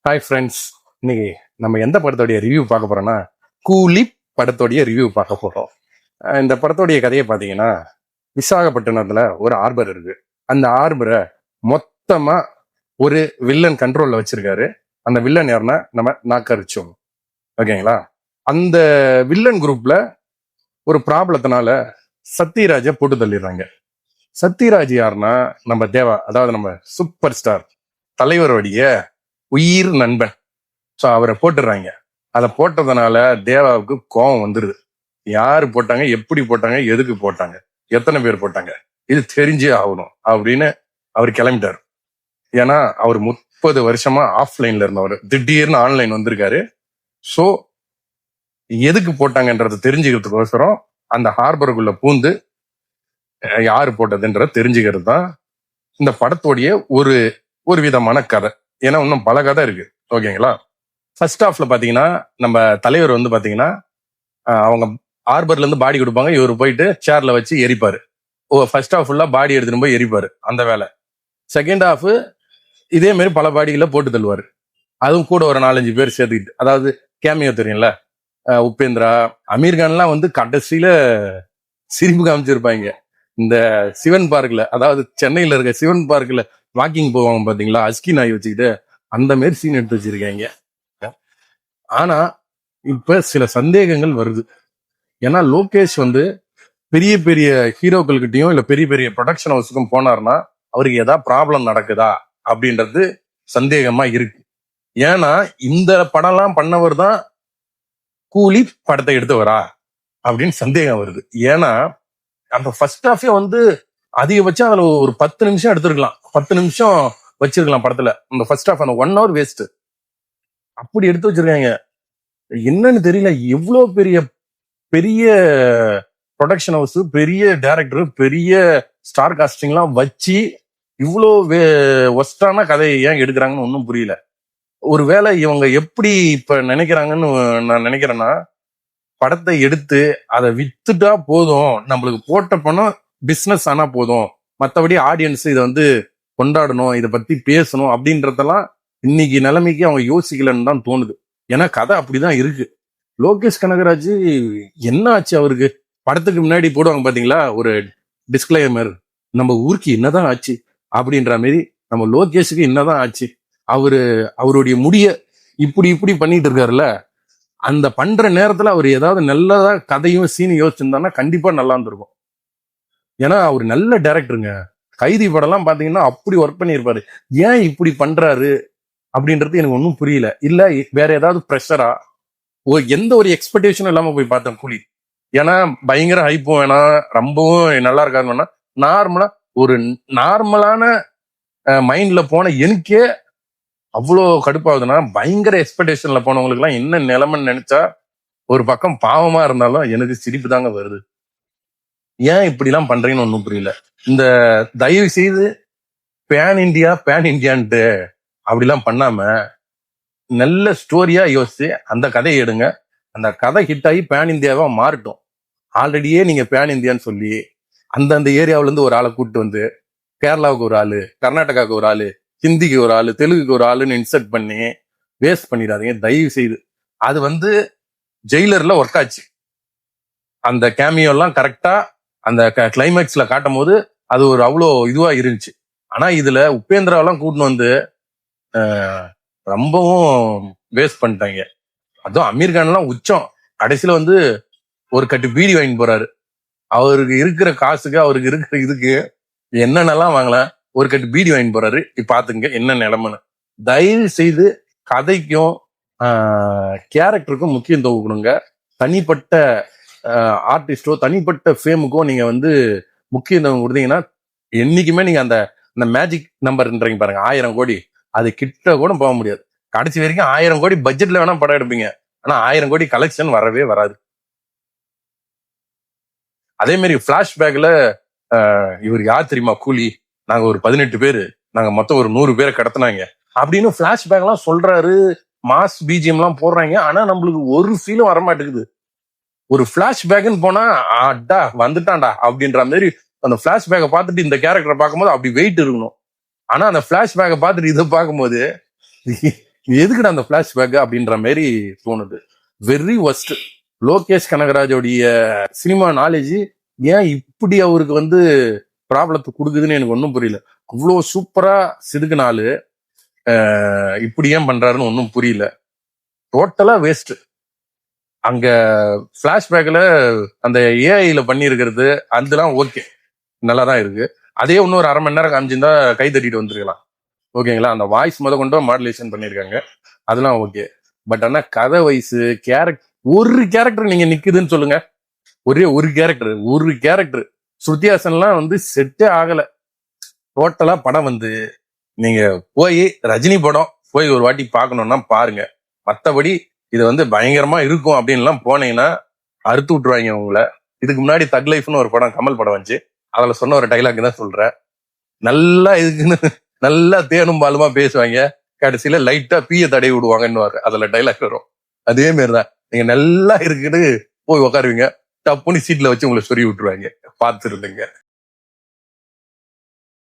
Hi friends. இன்னைக்கு நம்ம எந்த படத்தோடைய ரிவ்யூ பார்க்க போறோம்னா கூலி படத்தோடைய ரிவ்யூ பார்க்க போறோம். இந்த படத்தோடைய கதையை பார்த்தீங்கன்னா, விசாகப்பட்டினத்துல ஒரு ஆர்பர் இருக்கு. அந்த ஆர்பரை மொத்தமா ஒரு வில்லன் கண்ட்ரோல்ல வச்சிருக்காரு. அந்த வில்லன் யாருன்னா நம்ம நாக்கரிச்சோம். ஓகேங்களா? அந்த வில்லன் குரூப்ல ஒரு ப்ராப்ளத்தினால சத்யராஜை போட்டு தள்ளிடுறாங்க. சத்யராஜ் யாருன்னா நம்ம தேவா, அதாவது நம்ம சூப்பர் ஸ்டார் தலைவருடைய உயிர் நண்பன். ஸோ அவரை போட்டுடுறாங்க. அதை போட்டதுனால தேவாவுக்கு கோபம் வந்துருது. யாரு போட்டாங்க, எப்படி போட்டாங்க, எதுக்கு போட்டாங்க, எத்தனை பேர் போட்டாங்க, இது தெரிஞ்சே ஆகணும் அப்படின்னு அவர் கிளம்பிட்டார். ஏன்னா அவர் 30 வருஷமா ஆஃப்லைன்ல இருந்தவர் திடீர்னு ஆன்லைன் வந்திருக்காரு. ஸோ எதுக்கு போட்டாங்கன்றத தெரிஞ்சுக்கிறதுக்கோசரம் அந்த ஹார்பருக்குள்ள பூந்து யாரு போட்டதுன்றத தெரிஞ்சுக்கிறது தான் இந்த படத்தோடைய ஒரு ஒரு விதமான கதை. ஏன்னா இன்னும் பல கதை இருக்கு. ஓகேங்களா? ஃபர்ஸ்ட் ஹாஃப்ல பாத்தீங்கன்னா நம்ம தலைவர் வந்து பாத்தீங்கன்னா அவங்க ஹார்பர்ல இருந்து பாடி கொடுப்பாங்க. இவர் போயிட்டு சேர்ல வச்சு எரிப்பாரு. ஃபர்ஸ்ட் ஹாஃப் ஃபுல்லா பாடி எடுத்துட்டு போய் எரிப்பாரு, அந்த வேலை. செகண்ட் ஹாஃப் இதே மாதிரி பல பாடிகளை போட்டு தள்ளுவாரு. அதுவும் கூட ஒரு 4-5 பேர் சேர்த்துக்கிட்டு, அதாவது கேமியோ தெரியும்ல, உபேந்திரா, அமீர்கான்லாம் வந்து கடைசியில சிரிப்பு காமிச்சிருப்பாங்க. இந்த சிவன் பார்க்ல, அதாவது சென்னையில இருக்க சிவன் பார்க்ல வாக்கிங் போவாங்க பாத்தீங்களா, அஸ்கி நாய் வச்சுக்கிட்டு, அந்த மாதிரி சீன் எடுத்து வச்சிருக்காங்க. ஆனா இப்ப சில சந்தேகங்கள் வருது. ஏன்னா லோகேஷ் வந்து பெரிய பெரிய ஹீரோக்கள்கிட்டயும் இல்ல பெரிய பெரிய ப்ரொடக்ஷன் ஹவுஸுக்கும் போனார்னா அவருக்கு ஏதாவது ப்ராப்ளம் நடக்குதா அப்படின்றது சந்தேகமா இருக்கு. ஏன்னா இந்த படம்லாம் பண்ணவர் தான் கூலி படத்தை எடுத்தவரா அப்படின்னு சந்தேகம் வருது. ஏன்னா அந்த ஃபர்ஸ்ட் ஹாஃபே வந்து அதிகபட்சம் அதுல ஒரு 10 நிமிஷம் எடுத்திருக்கலாம், 10 நிமிஷம் வச்சிருக்கலாம் படத்துல. அந்த ஃபர்ஸ்ட் ஹாஃப் அந்த 1 hour வேஸ்ட். அப்படி எடுத்து வச்சிருக்காங்க. என்னன்னு தெரியல. எவ்வளவு பெரிய பெரிய ப்ரொடக்ஷன் ஹவுஸ், பெரிய டைரக்டர், பெரிய ஸ்டார் காஸ்டிங்லாம் வச்சு இவ்வளோ ஒஸ்டான கதையை ஏன் எடுக்கிறாங்கன்னு ஒன்றும் புரியல. ஒருவேளை இவங்க எப்படி இப்ப நினைக்கிறாங்கன்னு நான் நினைக்கிறேன்னா, படத்தை எடுத்து அதை வித்துட்டா போதும், நம்மளுக்கு போட்ட பணம் பிசினஸ் ஆனா போதும், மற்றபடி ஆடியன்ஸ் இதை வந்து கொண்டாடணும், இதை பத்தி பேசணும் அப்படின்றதெல்லாம் இன்னைக்கு நிலைமைக்கு அவங்க யோசிக்கலன்னு தான் தோணுது. ஏன்னா கதை அப்படிதான் இருக்கு. லோகேஷ் கனகராஜ் என்ன ஆச்சு அவருக்கு? படத்துக்கு முன்னாடி போடுவாங்க பாத்தீங்களா ஒரு டிஸ்கிளைமர், நம்ம ஊருக்கு என்னதான் ஆச்சு அப்படின்ற மாதிரி. நம்ம லோகேஷுக்கு என்னதான் ஆச்சு? அவருடைய முடிய இப்படி இப்படி பண்ணிட்டு இருக்காருல்ல, அந்த பண்ற நேரத்துல அவர் ஏதாவது நல்லதா கதையும் சீனும் யோசிச்சிருந்தாருன்னா கண்டிப்பா நல்லா இருந்திருக்கும். ஏன்னா அவர் நல்ல டைரக்டருங்க. கைதி படம்லாம் பாத்தீங்கன்னா அப்படி ஒர்க் பண்ணியிருப்பாரு. ஏன் இப்படி பண்றாரு அப்படின்றது எனக்கு ஒன்றும் புரியல. இல்ல வேற ஏதாவது ப்ரெஷரா, எந்த ஒரு எக்ஸ்பெக்டேஷனும் இல்லாம போய் பார்த்தேன் கூலி. ஏன்னா பயங்கர ஹைப்பும் வேணாம், ரொம்பவும் நல்லா இருக்காது வேணாம், நார்மலா ஒரு நார்மலான மைண்ட்ல போன எனக்கே அவ்வளோ கடுப்பாகுதுன்னா, பயங்கர எக்ஸ்பெக்டேஷன்ல போனவங்களுக்கு எல்லாம் என்ன நிலைமைன்னு நினைச்சா ஒரு பக்கம் பாவமா இருந்தாலும் எனக்கு சிரிப்பு தாங்க வருது. ஏன் இப்படி எல்லாம் பண்றீங்கன்னு ஒன்றும் புரியல. இந்த தயவு செய்து பேன் இண்டியான்ட்டு அப்படிலாம் பண்ணாம நல்ல ஸ்டோரியா யோசிச்சு அந்த கதையை எடுங்க. அந்த கதை ஹிட் ஆகி பேன் இந்தியாவா மாறட்டும். ஆல்ரெடியே நீங்க பேன் இந்தியான்னு சொல்லி அந்தந்த ஏரியாவில இருந்து ஒரு ஆளை கூப்பிட்டு வந்து கேரளாவுக்கு ஒரு ஆளு, கர்நாடகாவுக்கு ஒரு ஆளு, ஹிந்திக்கு ஒரு ஆளு, தெலுங்குக்கு ஒரு ஆளுன்னு இன்சர்ட் பண்ணி வேஸ்ட் பண்ணிடாதீங்க தயவு செய்து. அது வந்து ஜெயிலர்ல ஒர்க் ஆச்சு. அந்த கேமியோ எல்லாம் கரெக்டா அந்த கிளைமேக்ஸ்ல காட்டும் போது அது ஒரு அவ்வளோ இதுவா இருந்துச்சு. ஆனா இதுல உபேந்திராவெல்லாம் கூட்டின்னு வந்து ரொம்பவும் வேஸ்ட் பண்ணிட்டாங்க. அதுவும் அமீர்கான் எல்லாம் உச்சம். கடைசியில வந்து ஒரு கட்டு பீடி வாங்கிட்டு போறாரு. அவருக்கு இருக்கிற காசுக்கு, அவருக்கு இருக்கிற இதுக்கு என்னென்னலாம் வாங்கலாம், ஒரு கட்டு பீடி வாங்கிட்டு போறாரு. இப்ப பாத்துங்க என்ன நிலைமைன்னு. தயவு செய்து கதைக்கும் கேரக்டருக்கும் முக்கியத்துவம் கொடுங்க. தனிப்பட்ட ஆர்டிஸ்டோ தனிப்பட்ட ஃபேமுக்கோ நீங்க வந்து முக்கியத்துவம் கொடுத்தீங்கன்னா என்னைக்குமே நீங்க அந்த மேஜிக் நம்பர்ன்றீங்க பாருங்க, 1000 கோடி, அது கிட்ட கூட போக முடியாது. கடைசி வரைக்கும் 1000 கோடி பட்ஜெட்ல வேணா படம் எடுப்பீங்க, ஆனா 1000 கோடி கலெக்ஷன் வரவே வராது. அதே மாதிரி பிளாஷ்பேக்ல இவர் யார் தெரியுமா கூலி, நாங்க ஒரு 18 பேரு, நாங்க மொத்தம் ஒரு 100 பேரை கடத்தினாங்க அப்படின்னு பிளாஷ்பேக் எல்லாம் சொல்றாரு. மாஸ் பிஜிஎம் எல்லாம் போடுறாங்க. ஆனா நம்மளுக்கு ஒரு ஃபீலும் வரமாட்டேங்குது. ஒரு பிளாஷ்பேக்னு போனா அடா வந்துட்டான்டா அப்படின்ற மாதிரி அந்த பிளாஷ்பேக்கை பார்த்துட்டு இந்த கேரக்டரை பார்க்கும்போது அப்படி வெயிட் இருக்கணும். ஆனா அந்த பிளாஷ்பேக்கை பார்த்துட்டு இதை பார்க்கும்போது எதுக்குடா அந்த பிளாஷ்பேக் அப்படின்ற மாதிரி தோணுது. வெரி ஒஸ்ட். லோகேஷ் கனகராஜோடைய சினிமா நாலேஜ் ஏன் இப்படி அவருக்கு வந்து ப்ராப்ளத்தை கொடுக்குதுன்னு எனக்கு ஒன்றும் புரியல. அவ்வளோ சூப்பரா சிடுக்குனாலு இப்படி ஏன் பண்றாருன்னு ஒன்றும் புரியல. டோட்டலா வேஸ்ட். அங்க பிளாஷ்பேக்ல அந்த ஏஐல பண்ணியிருக்கிறது அதெல்லாம் ஓகே, நல்லா தான் இருக்கு. அதே இன்னொரு அரை மணி நேரம் காமிச்சிருந்தா கை தட்டிட்டு வந்துருக்கலாம். ஓகேங்களா, அந்த வாய்ஸ் முத கொண்டு மாடுலேஷன் பண்ணியிருக்காங்க, அதெல்லாம் ஓகே. பட் ஆனா கதை வயசு ஒரு கேரக்டர் நீங்க நிக்குதுன்னு சொல்லுங்க, ஒரே ஒரு கேரக்டர் ஸ்ருதிஹாசன்லாம் வந்து செட்டே ஆகல. டோட்டலா படம் வந்து நீங்க போய் ரஜினி படம் போய் ஒரு வாட்டி பார்க்கணும்னா பாருங்க. மத்தபடி இது வந்து பயங்கரமா இருக்கும் அப்படின்லாம் போனீங்கன்னா அறுத்து விட்டுருவாங்க உங்களை. இதுக்கு முன்னாடி தக் லைஃப்னு ஒரு படம், கமல் படம் வந்துச்சு, அதுல சொன்ன ஒரு டைலாக் தான் சொல்றேன். நல்லா இதுக்குன்னு நல்லா தேனும் பாலுமா பேசுவாங்க, கடைசியில லைட்டா பீய தடவி விடுவாங்கன்னு அதுல டைலாக் வரும். அதே மாதிரிதான், நீங்க நல்லா இருக்குன்னு போய் உட்காருவீங்க, டப்புன்னு சீட்ல வச்சு உங்களை சொறி விட்டுருவாங்க. பார்த்து இருந்துங்க.